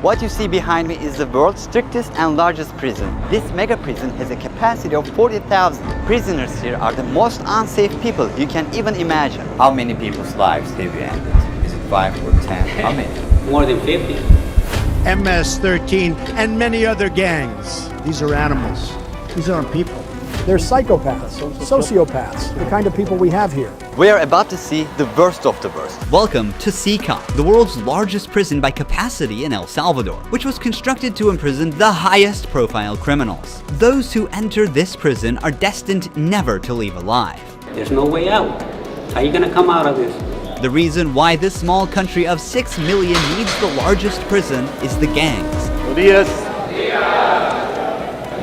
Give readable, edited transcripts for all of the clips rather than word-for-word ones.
What you see behind me is the world's strictest and largest prison. This mega prison has a capacity of 40,000. Prisoners here are the most unsafe people you can even imagine. How many people's lives have you ended? Is it 5 or 10? How many? More than 50. MS-13 and many other gangs. These are animals. These aren't people. They're psychopaths, sociopaths, the kind of people we have here. We are about to see the worst of the worst. Welcome to CECOT, the world's largest prison by capacity in El Salvador, which was constructed to imprison the highest profile criminals. Those who enter this prison are destined never to leave alive. There's no way out. How are you gonna come out of this? The reason why this small country of 6 million needs the largest prison is the gangs.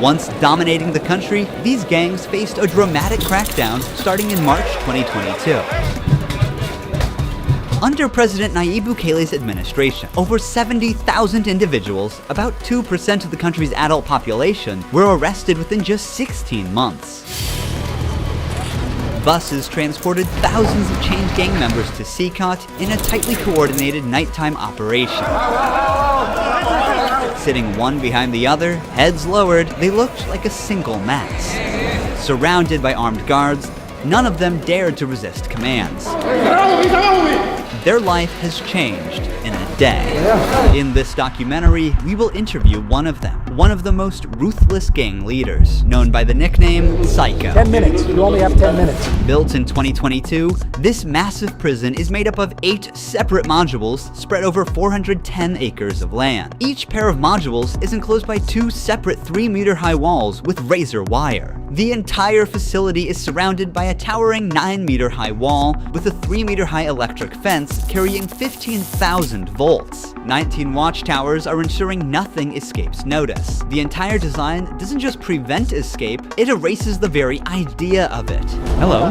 Once dominating the country, these gangs faced a dramatic crackdown starting in March 2022. Under President Nayib Bukele's administration, over 70,000 individuals, about 2% of the country's adult population, were arrested within just 16 months. Buses transported thousands of chained gang members to CECOT in a tightly coordinated nighttime operation. Sitting one behind the other, heads lowered, they looked like a single mass. Surrounded by armed guards, none of them dared to resist commands. Their life has changed in a day. In this documentary, we will interview one of them, one of the most ruthless gang leaders, known by the nickname Psycho. 10 minutes, you only have 10 minutes. Built in 2022, this massive prison is made up of 8 separate modules spread over 410 acres of land. Each pair of modules is enclosed by 2 separate 3-meter-high walls with razor wire. The entire facility is surrounded by a towering 9-meter-high wall with a 3-meter-high electric fence carrying 15,000 volts. 19 watchtowers are ensuring nothing escapes notice. The entire design doesn't just prevent escape, it erases the very idea of it. Hello.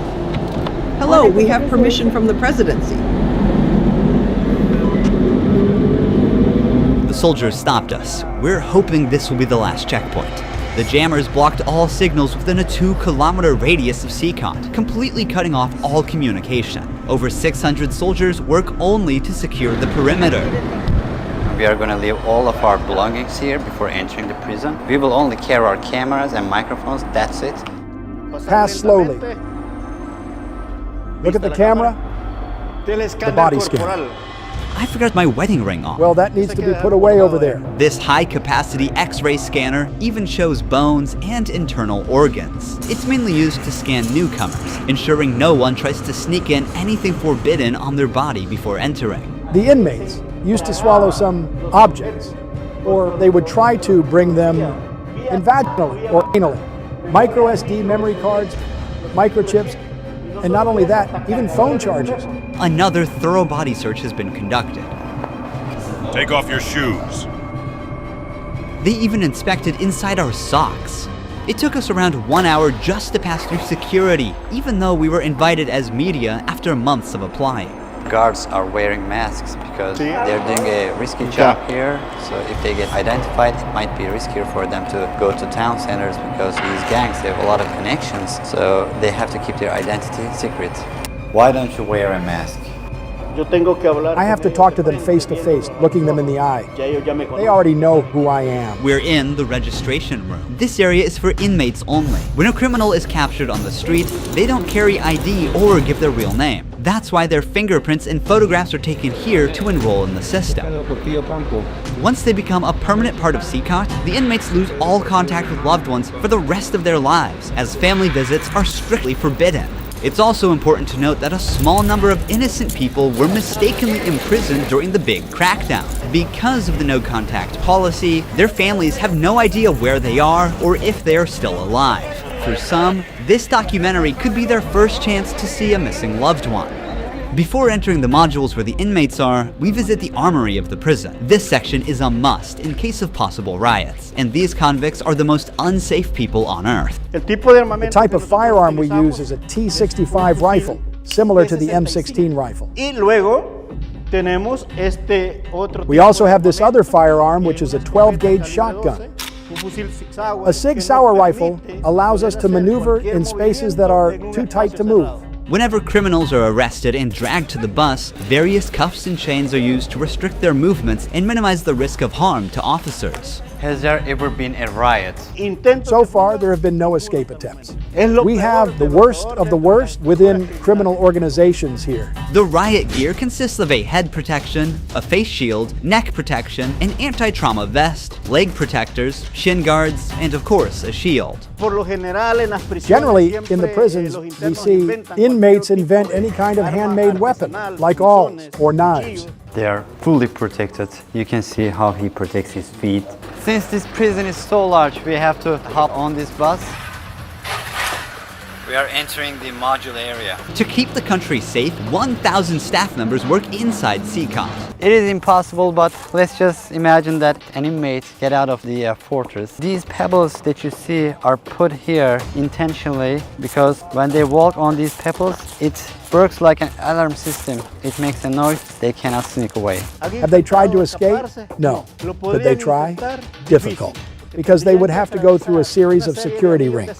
Hello, we have permission from the presidency. The soldiers stopped us. We're hoping this will be the last checkpoint. The jammers blocked all signals within a 2-kilometer radius of CECOT, completely cutting off all communication. Over 600 soldiers work only to secure the perimeter. We are going to leave all of our belongings here before entering the prison. We will only carry our cameras and microphones, that's it. Pass slowly. Look at the camera, the body scan. I forgot my wedding ring on. Well, that needs to be put away over there. This high-capacity X-ray scanner even shows bones and internal organs. It's mainly used to scan newcomers, ensuring no one tries to sneak in anything forbidden on their body before entering. The inmates used to swallow some objects, or they would try to bring them in vaginally or anally. Micro SD memory cards, microchips, and not only that, even phone chargers. Another thorough body search has been conducted. Take off your shoes. They even inspected inside our socks. It took us around 1 hour just to pass through security, even though we were invited as media after months of applying. Guards are wearing masks because they're doing a risky job here. So if they get identified, it might be riskier for them to go to town centers because these gangs, they have a lot of connections. So they have to keep their identity secret. Why don't you wear a mask? I have to talk to them face to face, looking them in the eye. They already know who I am. We're in the registration room. This area is for inmates only. When a criminal is captured on the street, they don't carry ID or give their real name. That's why their fingerprints and photographs are taken here to enroll in the system. Once they become a permanent part of CECOT, the inmates lose all contact with loved ones for the rest of their lives, as family visits are strictly forbidden. It's also important to note that a small number of innocent people were mistakenly imprisoned during the big crackdown. Because of the no-contact policy, their families have no idea where they are or if they are still alive. For some, this documentary could be their first chance to see a missing loved one. Before entering the modules where the inmates are, we visit the armory of the prison. This section is a must in case of possible riots, and these convicts are the most unsafe people on Earth. The type of firearm we use is a T65 rifle, similar to the M16 rifle. We also have this other firearm, which is a 12-gauge shotgun. A Sig Sauer rifle allows us to maneuver in spaces that are too tight to move. Whenever criminals are arrested and dragged to the bus, various cuffs and chains are used to restrict their movements and minimize the risk of harm to officers. Has there ever been a riot? So far, there have been no escape attempts. We have the worst of the worst within criminal organizations here. The riot gear consists of a head protection, a face shield, neck protection, an anti-trauma vest, leg protectors, shin guards, and of course, a shield. Generally, in the prisons, we see inmates invent any kind of handmade weapon, like awls or knives. They are fully protected. You can see how he protects his feet. Since this prison is so large, we have to hop on this bus. We are entering the module area. To keep the country safe, 1,000 staff members work inside CECOT. It is impossible, but let's just imagine that an inmate get out of the fortress. These pebbles that you see are put here intentionally because when they walk on these pebbles, it works like an alarm system. It makes a noise, they cannot sneak away. Have they tried to escape? No. Could they try? Difficult, because they would have to go through a series of security rings.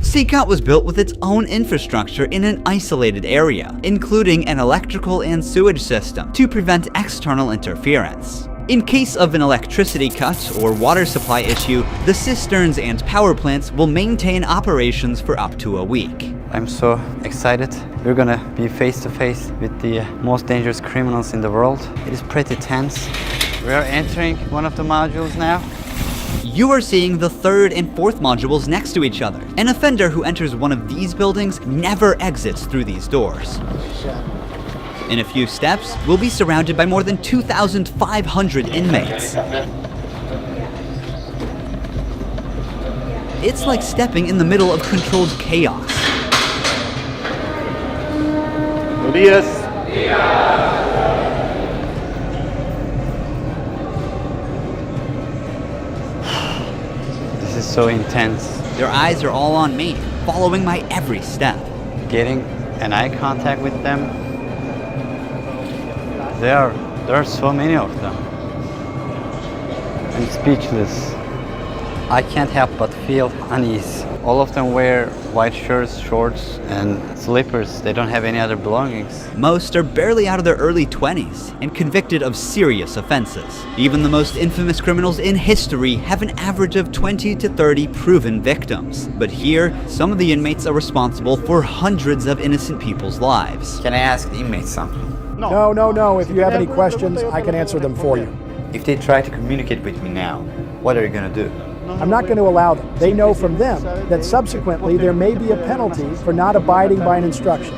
CECOT was built with its own infrastructure in an isolated area, including an electrical and sewage system to prevent external interference. In case of an electricity cut or water supply issue, the cisterns and power plants will maintain operations for up to a week. I'm so excited. We're gonna be face to face with the most dangerous criminals in the world. It is pretty tense. We are entering one of the modules now. You are seeing the third and fourth modules next to each other. An offender who enters one of these buildings never exits through these doors. In a few steps, we'll be surrounded by more than 2,500 inmates. It's like stepping in the middle of controlled chaos. This is so intense. Their eyes are all on me, following my every step. Getting an eye contact with them. There are so many of them. I'm speechless. I can't help but feel unease. All of them wear white shirts, shorts, and slippers. They don't have any other belongings. Most are barely out of their early 20s and convicted of serious offenses. Even the most infamous criminals in history have an average of 20 to 30 proven victims. But here, some of the inmates are responsible for hundreds of innocent people's lives. Can I ask the inmates something? No. If you have any questions, I can answer them for you. If they try to communicate with me now, what are you gonna do? I'm not going to allow them. They know from them that subsequently there may be a penalty for not abiding by an instruction.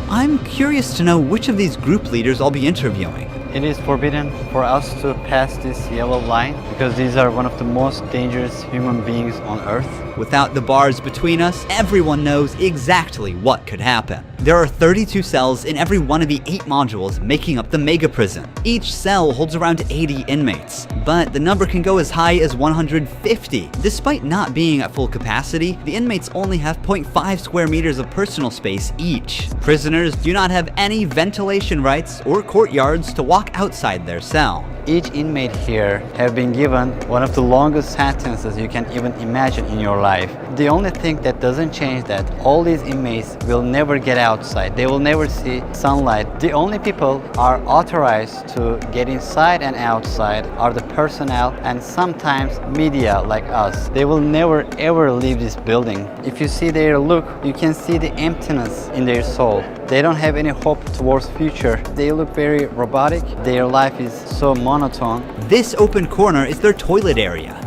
I'm curious to know which of these group leaders I'll be interviewing. It is forbidden for us to pass this yellow line because these are one of the most dangerous human beings on Earth. Without the bars between us, everyone knows exactly what could happen. There are 32 cells in every one of the 8 modules making up the mega prison. Each cell holds around 80 inmates, but the number can go as high as 150. Despite not being at full capacity, the inmates only have 0.5 square meters of personal space each. Prisoners do not have any ventilation rights or courtyards to walk outside their cell. Each inmate here have been given one of the longest sentences you can even imagine in your life. The only thing that doesn't change that all these inmates will never get outside. They will never see sunlight. The only people are authorized to get inside and outside are the personnel and sometimes media like us. They will never ever leave this building. If you see their look, you can see the emptiness in their soul. They don't have any hope towards future. They look very robotic. Their life is so monotone. This open corner is their toilet area.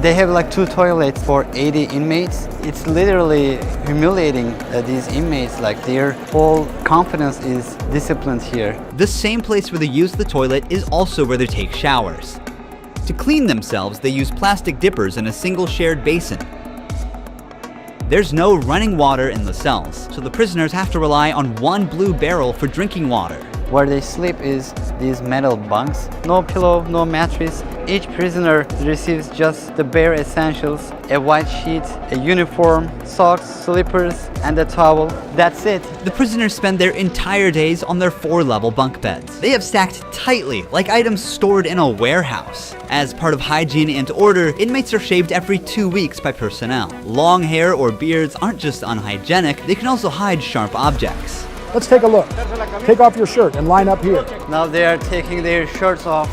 They have like 2 toilets for 80 inmates. It's literally humiliating these inmates. Like their whole confidence is disciplined here. The same place where they use the toilet is also where they take showers. To clean themselves, they use plastic dippers in a single shared basin. There's no running water in the cells, so the prisoners have to rely on one blue barrel for drinking water. Where they sleep is these metal bunks. No pillow, no mattress. Each prisoner receives just the bare essentials: a white sheet, a uniform, socks, slippers, and a towel. That's it. The prisoners spend their entire days on their 4-level bunk beds. They have stacked tightly, like items stored in a warehouse. As part of hygiene and order, inmates are shaved every 2 weeks by personnel. Long hair or beards aren't just unhygienic, they can also hide sharp objects. Let's take a look. Take off your shirt and line up here. Now they are taking their shirts off.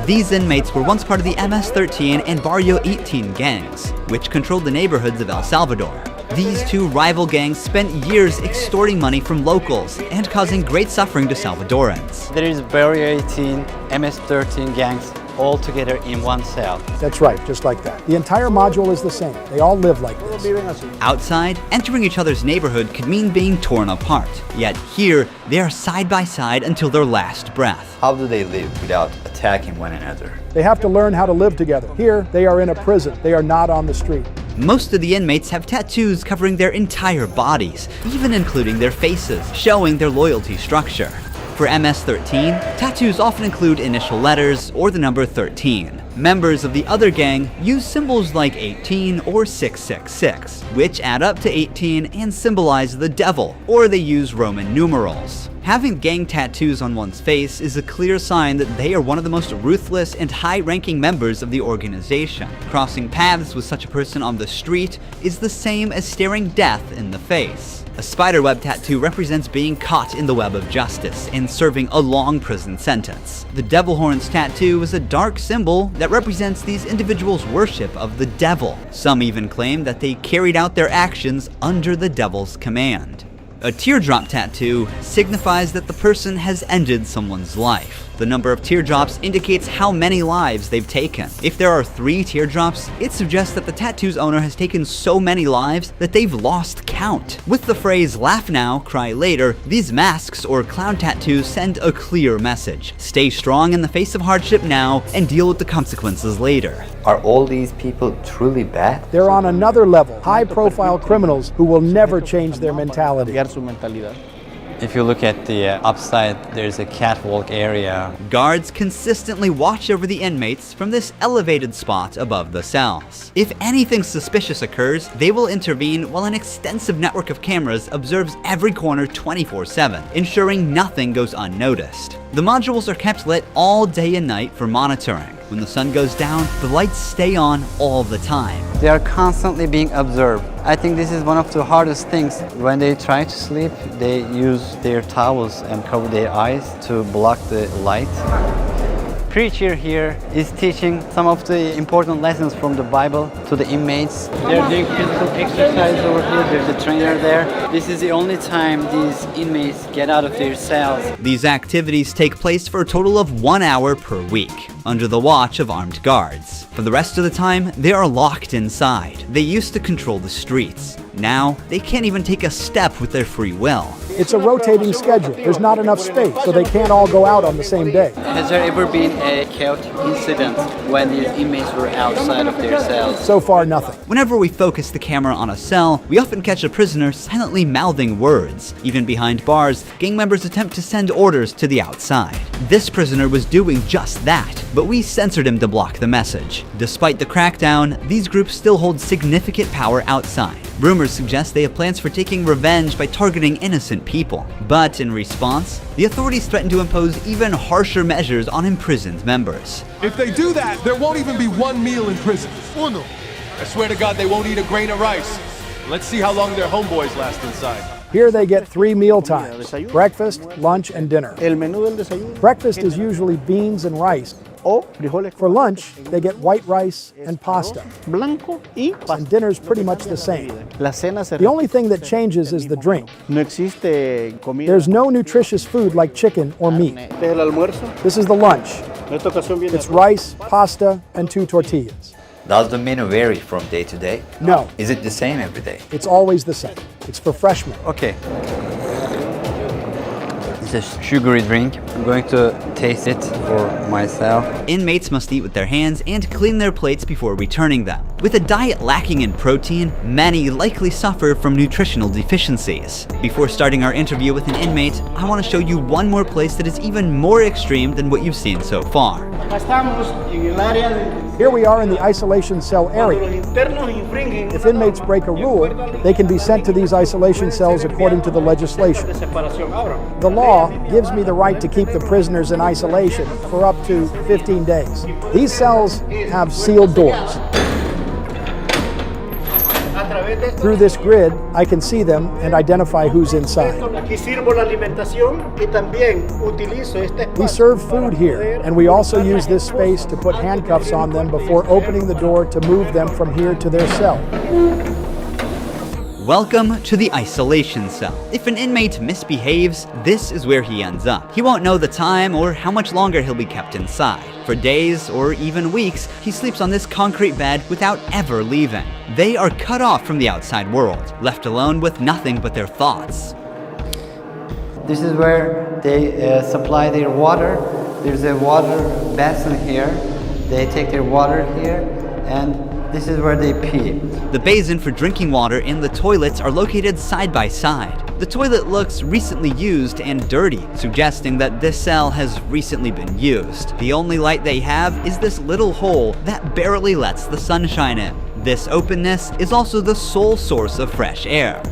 These inmates were once part of the MS-13 and Barrio 18 gangs, which controlled the neighborhoods of El Salvador. These two rival gangs spent years extorting money from locals and causing great suffering to Salvadorans. There is Barrio 18, MS-13 gangs all together in one cell. That's right, just like that. The entire module is the same. They all live like this. Outside, entering each other's neighborhood could mean being torn apart. Yet here, they are side by side until their last breath. How do they live without attacking one another? They have to learn how to live together. Here, they are in a prison. They are not on the street. Most of the inmates have tattoos covering their entire bodies, even including their faces, showing their loyalty structure. For MS-13, tattoos often include initial letters or the number 13. Members of the other gang use symbols like 18 or 666, which add up to 18 and symbolize the devil, or they use Roman numerals. Having gang tattoos on one's face is a clear sign that they are one of the most ruthless and high-ranking members of the organization. Crossing paths with such a person on the street is the same as staring death in the face. A spiderweb tattoo represents being caught in the web of justice and serving a long prison sentence. The devil horns tattoo is a dark symbol that represents these individuals' worship of the devil. Some even claim that they carried out their actions under the devil's command. A teardrop tattoo signifies that the person has ended someone's life. The number of teardrops indicates how many lives they've taken. If there are 3 teardrops, it suggests that the tattoo's owner has taken so many lives that they've lost count. With the phrase "laugh now, cry later," these masks or clown tattoos send a clear message. Stay strong in the face of hardship now and deal with the consequences later. Are all these people truly bad? They're on another level, high-profile criminals who will never change their mentality. If you look at the upside, there's a catwalk area. Guards consistently watch over the inmates from this elevated spot above the cells. If anything suspicious occurs, they will intervene while an extensive network of cameras observes every corner 24/7, ensuring nothing goes unnoticed. The modules are kept lit all day and night for monitoring. When the sun goes down, the lights stay on all the time. They are constantly being observed. I think this is one of the hardest things. When they try to sleep, they use their towels and cover their eyes to block the light. Preacher here is teaching some of the important lessons from the Bible to the inmates. They're doing physical exercise over here. There's a trainer there. This is the only time these inmates get out of their cells. These activities take place for a total of 1 hour per week, under the watch of armed guards. For the rest of the time, they are locked inside. They used to control the streets. Now, they can't even take a step with their free will. It's a rotating schedule. There's not enough space, so they can't all go out on the same day. Has there ever been a chaotic incident when these inmates were outside of their cells? So far, nothing. Whenever we focus the camera on a cell, we often catch a prisoner silently mouthing words. Even behind bars, gang members attempt to send orders to the outside. This prisoner was doing just that, but we censored him to block the message. Despite the crackdown, these groups still hold significant power outside. Rumors suggest they have plans for taking revenge by targeting innocent people. But in response, the authorities threaten to impose even harsher measures on imprisoned members. If they do that, there won't even be one meal in prison. I swear to God they won't eat a grain of rice. Let's see how long their homeboys last inside. Here they get 3 meal times: breakfast, lunch, and dinner. Breakfast is usually beans and rice. For lunch, they get white rice and pasta. And dinner's pretty much the same. The only thing that changes is the drink. There's no nutritious food like chicken or meat. This is the lunch. It's rice, pasta, and 2 tortillas. Does the menu vary from day to day? No, Is it the same every day? it's always the same. It's for freshmen. Okay. It's a sugary drink. I'm going to taste it for myself. Inmates must eat with their hands and clean their plates before returning them. With a diet lacking in protein, many likely suffer from nutritional deficiencies. Before starting our interview with an inmate, I want to show you one more place that is even more extreme than what you've seen so far. Here we are in the isolation cell area. If inmates break a rule, they can be sent to these isolation cells according to the legislation. The law gives me the right to keep the prisoners in isolation for up to 15 days. These cells have sealed doors. Through this grid, I can see them and identify who's inside. We serve food here, and we also use this space to put handcuffs on them before opening the door to move them from here to their cell. Welcome to the isolation cell. If an inmate misbehaves, this is where he ends up. He won't know the time or how much longer he'll be kept inside. For days or even weeks, he sleeps on this concrete bed without ever leaving. They are cut off from the outside world, left alone with nothing but their thoughts. This is where they supply their water. There's a water basin here. They take their water here, and this is where they pee. The basin for drinking water and the toilets are located side by side. The toilet looks recently used and dirty, suggesting that this cell has recently been used. The only light they have is this little hole that barely lets the sunshine in. This openness is also the sole source of fresh air.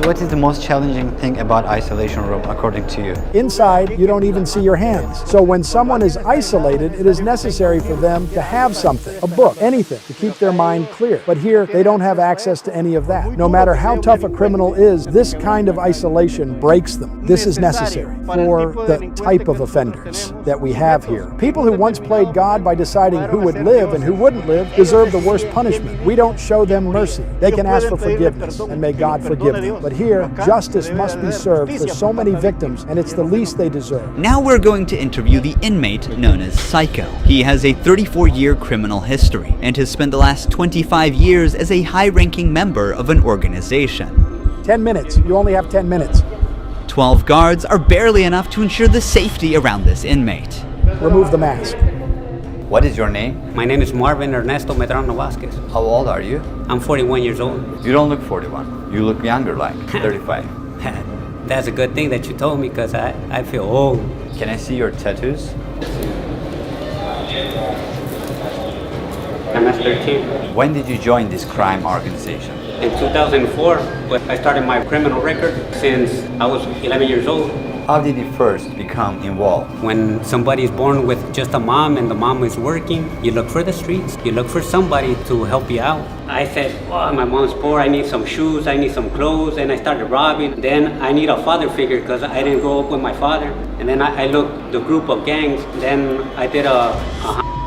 What is the most challenging thing about isolation room according to you? Inside, you don't even see your hands. So when someone is isolated, it is necessary for them to have something, a book, anything, to keep their mind clear. But here, they don't have access to any of that. No matter how tough a criminal is, this kind of isolation breaks them. This is necessary for the type of offenders that we have here. People who once played God by deciding who would live and who wouldn't live deserve the worst punishment. We don't show them mercy. They can ask for forgiveness, and may God forgive them. But here, justice must be served for so many victims, and it's the least they deserve. Now we're going to interview the inmate known as Psycho. He has a 34-year criminal history and has spent the last 25 years as a high-ranking member of an organization. 10 minutes. You only have 10 minutes. 12 guards are barely enough to ensure the safety around this inmate. Remove the mask. What is your name? My name is Marvin Ernesto Medrano Vasquez. How old are you? I'm 41 years old. You don't look 41. You look younger, like 35. That's a good thing that you told me, because I feel old. Can I see your tattoos? MS-13. When did you join this crime organization? In 2004, I started my criminal record since I was 11 years old. How did you first become involved? When somebody is born with just a mom and the mom is working, you look for the streets. You look for somebody to help you out. I said, oh, my mom's poor, I need some shoes, I need some clothes, and I started robbing. Then I need a father figure because I didn't grow up with my father. And then I looked the group of gangs. Then I did a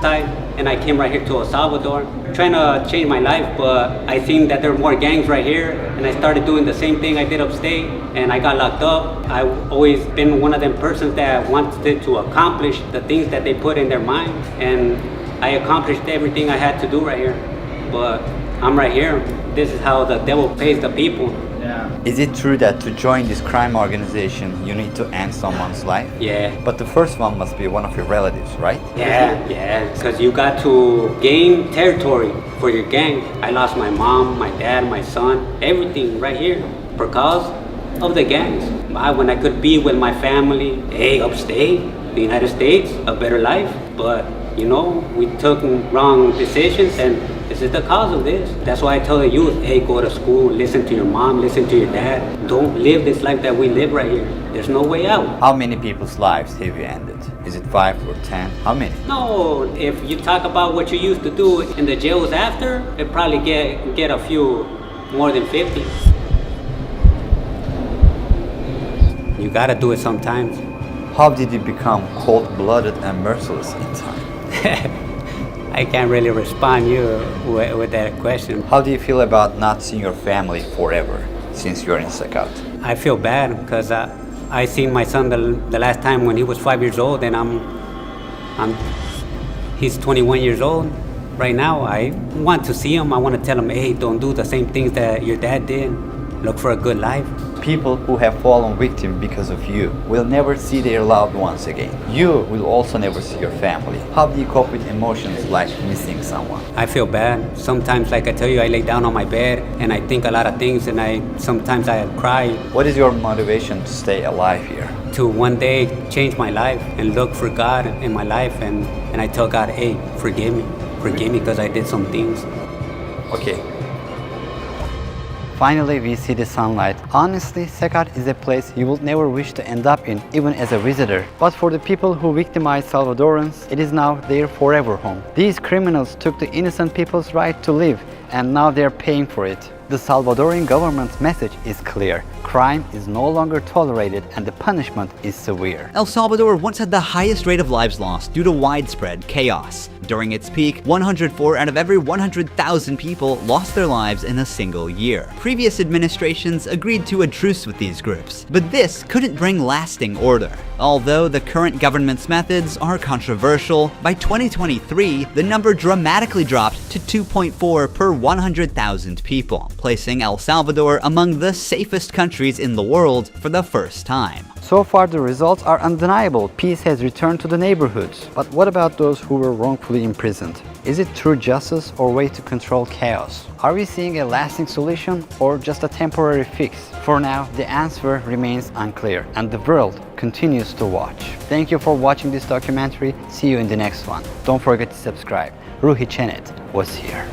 side, and I came right here to El Salvador, trying to change my life, but I seen that there were more gangs right here, and I started doing the same thing I did upstate, and I got locked up. I've always been one of them persons that wanted to accomplish the things that they put in their mind, and I accomplished everything I had to do right here. But I'm right here. This is how the devil pays the people. Is it true that to join this crime organization, you need to end someone's life? Yeah. But the first one must be one of your relatives, right? Yeah, because you got to gain territory for your gang. I lost my mom, my dad, my son, everything right here because of the gangs. When I could be with my family, upstate, the United States, a better life. But, you know, we took wrong decisions, and this is the cause of this. That's why I tell the youth, go to school, listen to your mom, listen to your dad. Don't live this life that we live right here. There's no way out. How many people's lives have you ended? Is it 5 or 10? How many? No, if you talk about what you used to do in the jails after, it probably get a few more than 50. You gotta do it sometimes. How did you become cold-blooded and merciless in time? I can't really respond you with that question. How do you feel about not seeing your family forever since you're in CECOT? I feel bad because I seen my son the last time when he was 5 years old, and he's 21 years old right now. I want to see him. I want to tell him, don't do the same things that your dad did. Look for a good life. People who have fallen victim because of you will never see their loved ones again. You will also never see your family. How do you cope with emotions like missing someone? I feel bad. Sometimes, like I tell you, I lay down on my bed and I think a lot of things, and sometimes I cry. What is your motivation to stay alive here? To one day change my life and look for God in my life, and I tell God, hey, forgive me because I did some things. Okay. Finally, we see the sunlight. Honestly, CECOT is a place you will never wish to end up in, even as a visitor. But for the people who victimized Salvadorans, it is now their forever home. These criminals took the innocent people's right to live, and now they're paying for it. The Salvadorian government's message is clear. Crime is no longer tolerated and the punishment is severe. El Salvador once had the highest rate of lives lost due to widespread chaos. During its peak, 104 out of every 100,000 people lost their lives in a single year. Previous administrations agreed to a truce with these groups, but this couldn't bring lasting order. Although the current government's methods are controversial, by 2023, the number dramatically dropped to 2.4 per 100,000 people, placing El Salvador among the safest countries in the world for the first time. So far, the results are undeniable. Peace has returned to the neighborhoods. But what about those who were wrongfully imprisoned? Is it true justice or way to control chaos? Are we seeing a lasting solution or just a temporary fix? For now, the answer remains unclear and the world continues to watch. Thank you for watching this documentary. See you in the next one. Don't forget to subscribe. Ruhi Chenet was here.